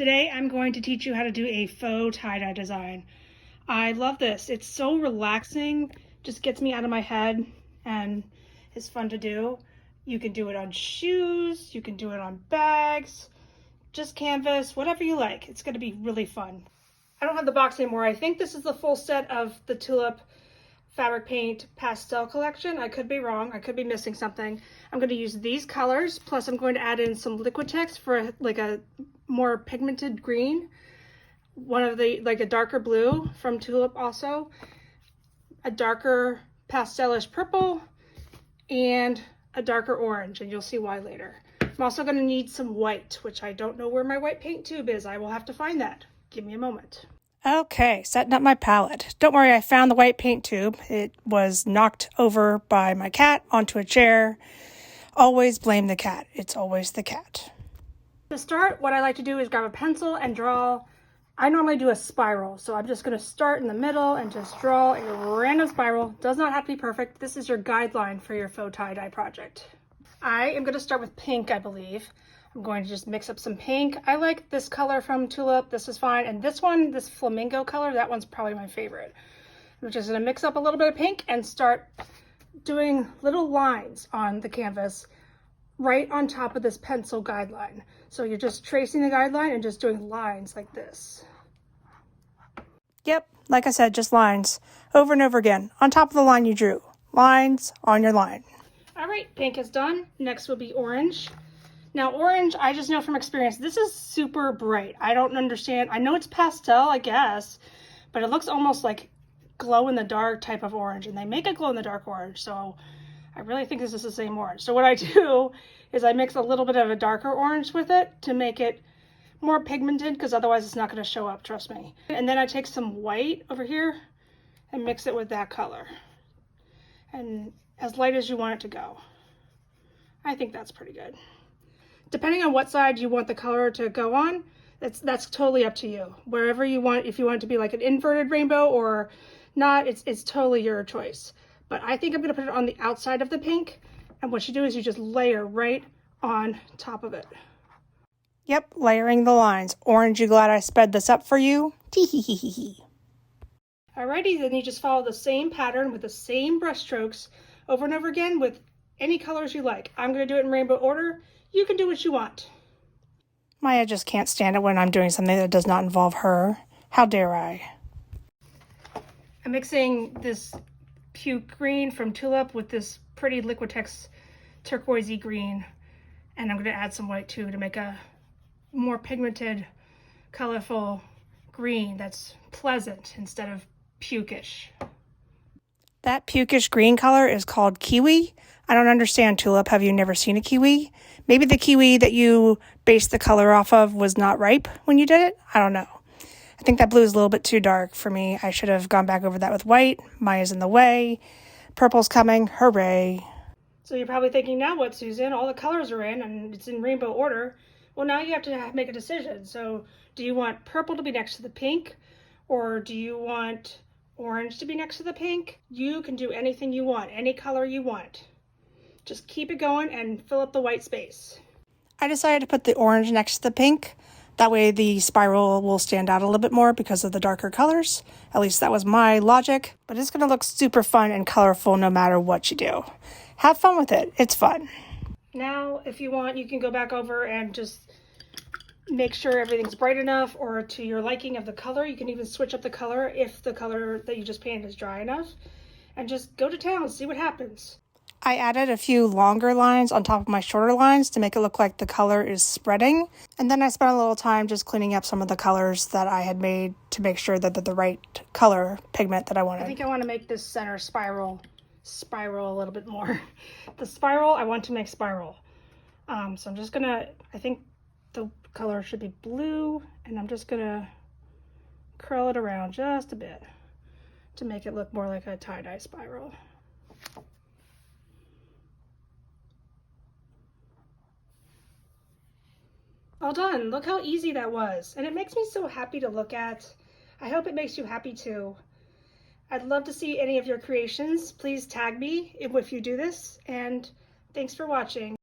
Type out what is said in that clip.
Today I'm going to teach you how to do a faux tie-dye design. I love this. It's so relaxing, just gets me out of my head and is fun to do. You can do it on shoes, you can do it on bags, just canvas, whatever you like. It's going to be really fun. I don't have the box anymore. I think this is the full set of the Tulip fabric paint pastel collection. I could be wrong. I could be missing something. I'm going to use these colors, plus I'm going to add in some Liquitex for like a more pigmented green, one of the like a darker blue from Tulip, also a darker pastelish purple, and a darker orange, and you'll see why later. I'm also going to need some white, which I don't know where my white paint tube is. I will have to find that. Give me a moment. Okay, setting up my palette. Don't worry, I found the white paint tube. It was knocked over by my cat onto a chair. Always blame the cat. It's always the cat. To start, what I like to do is grab a pencil and draw. I normally do a spiral, so I'm just going to start in the middle and just draw a random spiral. Does not have to be perfect. This is your guideline for your faux tie-dye project. I am going to start with pink, I believe. I'm going to just mix up some pink. I like this color from Tulip. This is fine. And this one, this flamingo color, that one's probably my favorite. I'm just going to mix up a little bit of pink and start doing little lines on the canvas right on top of this pencil guideline. So you're just tracing the guideline and just doing lines like this. Yep, like I said, just lines over and over again on top of the line you drew. Lines on your line. All right, pink is done. Next will be orange. Now orange, I just know from experience, this is super bright. I don't understand. I know it's pastel, I guess, but it looks almost like glow in the dark type of orange, and they make a glow in the dark orange. So I really think this is the same orange. So what I do is I mix a little bit of a darker orange with it to make it more pigmented, because otherwise it's not going to show up, trust me. And then I take some white over here and mix it with that color. And as light as you want it to go. I think that's pretty good. Depending on what side you want the color to go on, that's totally up to you. Wherever you want, if you want it to be like an inverted rainbow or not, it's totally your choice. But I think I'm going to put it on the outside of the pink. And what you do is you just layer right on top of it. Yep, layering the lines. Orange, you glad I sped this up for you? Tee-hee-hee-hee-hee. Alrighty, then you just follow the same pattern with the same brush strokes over and over again with any colors you like. I'm going to do it in rainbow order. You can do what you want. Maya just can't stand it when I'm doing something that does not involve her. How dare I? I'm mixing this puke green from Tulip with this pretty Liquitex turquoisey green, and I'm going to add some white too to make a more pigmented, colorful green that's pleasant instead of pukish. That pukish green color is called kiwi. I don't understand, Tulip. Have you never seen a kiwi? Maybe the kiwi that you based the color off of was not ripe when you did it? I don't know. I think that blue is a little bit too dark for me. I should have gone back over that with white. Maya's in the way. Purple's coming. Hooray. So you're probably thinking, now what, Susan? All the colors are in and it's in rainbow order. Well, now you have to make a decision. So do you want purple to be next to the pink? Or do you want orange to be next to the pink? You can do anything you want, any color you want. Just keep it going and fill up the white space. I decided to put the orange next to the pink. That way the spiral will stand out a little bit more because of the darker colors. At least that was my logic. But it's going to look super fun and colorful no matter what you do. Have fun with it. It's fun. Now, if you want, you can go back over and just make sure everything's bright enough or to your liking of the color. You can even switch up the color if the color that you just painted is dry enough. And just go to town, see what happens. I added a few longer lines on top of my shorter lines to make it look like the color is spreading. And then I spent a little time just cleaning up some of the colors that I had made to make sure that they're the right color pigment that I wanted. I think I want to make this center spiral a little bit more. The spiral, I want to make spiral. So I'm just going to, I think the color should be blue, and I'm just going to curl it around just a bit to make it look more like a tie-dye spiral. All done. Look how easy that was. And it makes me so happy to look at. I hope it makes you happy too. I'd love to see any of your creations. Please tag me if you do this. And thanks for watching.